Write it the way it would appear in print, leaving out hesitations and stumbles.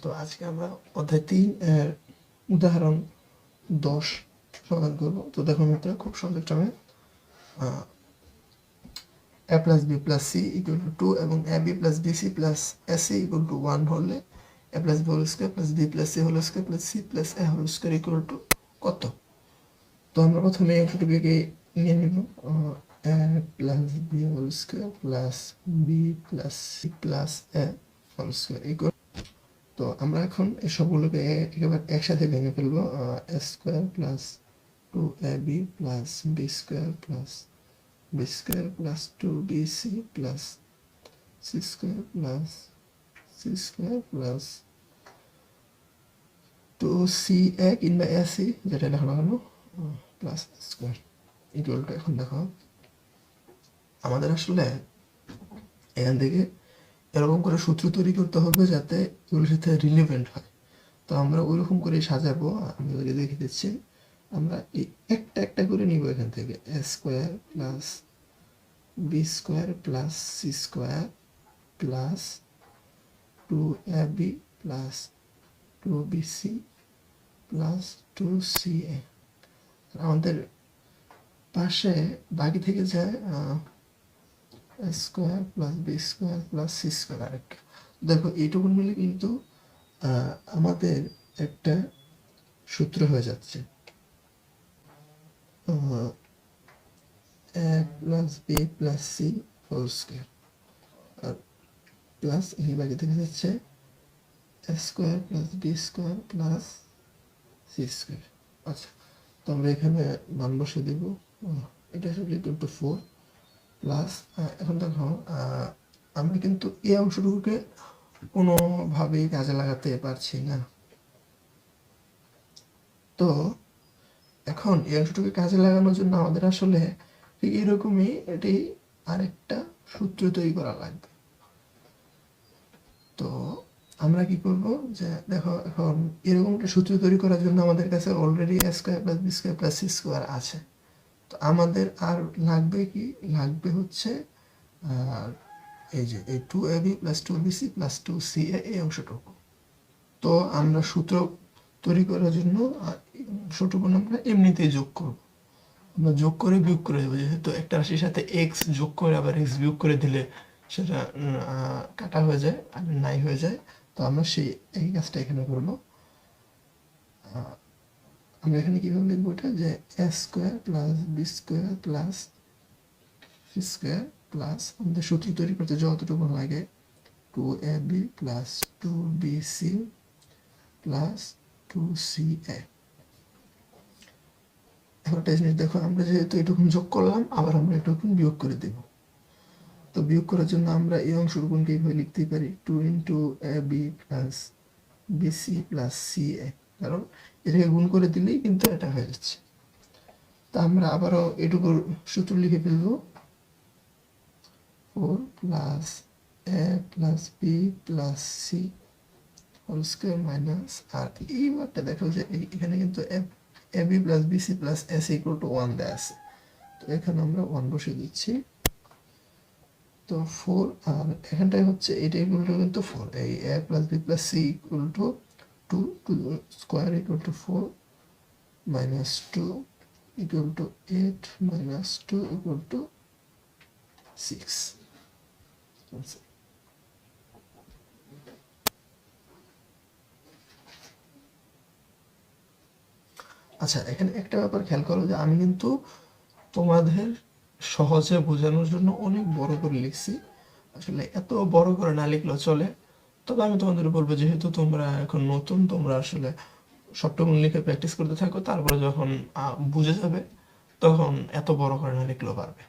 তো আজকে আমরা অধ্যায় 3 এর উদাহরণ 10 সমাধান করব। তো দেখো মিত্র, খুব সহজ একটা math. a plus b plus c equal to 2 এবং ab plus bc plus ac equal to 1 হলে a plus b whole square plus b plus c whole square plus c plus a whole square equal to কত? তো আমরা প্রথমে এই অংশটুকুকে নিয়ে নিব। a plus b whole square plus b plus c plus a whole square equal। তো আমরা এখন এই সবগুলোকে একেবারে একসাথে ভেঙে ফেলবো। a square plus 2ab plus B square plus B square plus 2bc plus C square plus C square plus 2ca কিংবা ac যেটা লেখানো হলো প্লাস স্কোয়ার ইকুয়াল টু। এখন দেখো আমাদের আসলে এখান থেকে এরকম করে সূত্র তৈরি করতে হবে যাতে এগুলোর সাথে রিলেভেন্ট হয়। তো আমরা ওইরকম করে সাজাবো। আমি ওদেরকে দেখে দিচ্ছি। আমরা এই একটা একটা করে নিব এখান থেকে। A square plus B square plus C square plus 2ab plus 2bc plus 2ca। আমাদের পাশে বাকি থেকে যায় square plus B square plus C square আরেকটা। দেখো এইটুকু মিলে কিন্তু আমাদের একটা সূত্র হয়ে যাচ্ছে। a plus B plus C whole square আর প্লাস এই বাকি থেকে যাচ্ছে A square plus B square plus C square. আচ্ছা, তো আমরা এখানে মান বসে দেব। এটা আসলে ইকুয়াল টু 4 প্লাস। এখন দেখো আমরা কিন্তু এই অংশটুকুকে কোনোভাবেই কাজে লাগাতে পারছি না। তো এখন এই অংশটুকুকে কাজে লাগানোর জন্য আমাদের আসলে ঠিক এরকমই এটি আরেকটা সূত্র তৈরি করা লাগবে। তো আমরা কি করব যে দেখো এখন এরকম একটা সূত্র তৈরি করার জন্য আমাদের কাছে already A square plus B square plus C square আছে। তো আমাদের আর লাগবে কি? লাগবে হচ্ছে এই যে এই 2ab plus 2bc plus 2ca এই অংশটুকু। তো আমরা সূত্র তৈরি করার জন্য অংশটুকু আমরা এমনিতেই যোগ করব। আমরা যোগ করে বিয়োগ করে দেবো। যেহেতু একটা রাশির সাথে এক্স যোগ করে আবার এক্স বিয়োগ করে দিলে সেটা কাটা হয়ে যায় আর নাই হয়ে যায়। তো আমরা সেই এই কাজটা এখানে করবো। আমরা এখানে কীভাবে লিখবো এটা, যে A square plus B square plus C square plus আমাদের সূত্র তৈরি করতে যতটুকু লাগে 2ab plus 2bc plus 2ca। এখন একটা জিনিস দেখো, আমরা যেহেতু এটুকুন যোগ করলাম আবার আমরা এটুকুন বিয়োগ করে দেব। তো বিয়োগ করার জন্য আমরা এই অংশটুকুনকে এইভাবে লিখতেই পারি 2 into ab plus BC plus ca, কারণ এটাকে গুণ করে দিলেই কিন্তু এটা হয়ে যাচ্ছে। তা আমরা আবারও এটুকুর সূত্র লিখে ফেলবো 4 plus a plus B plus C whole square minus, আর এইবারটা দেখো যে এখানে কিন্তু ab plus BC plus S equal to 1 দেওয়া আছে। তো এখানে আমরা 1 বসিয়ে দিচ্ছি। তো 4 আর এখানটায় হচ্ছে এটা ইকুয়াল টু কিন্তু 4, এই a plus B plus C equal to 2 two square equal to 4 minus 2 equal to 8 minus 2 equal to 6। আচ্ছা, এখানে একটা ব্যাপার খেয়াল করো যে আমি কিন্তু তোমাদের সহজে বোঝানোর জন্য অনেক বড় করে লিখছি। আসলে এত বড় করে না লিখলেও চলে। তবে আমি তোমাদের বলবো, যেহেতু তোমরা এখন নতুন, তোমরা আসলে সবটুকু লিখে প্র্যাকটিস করতে থাকো, তারপরে যখন বুঝে যাবে তখন এত বড় করে না লিখলেও পারবে।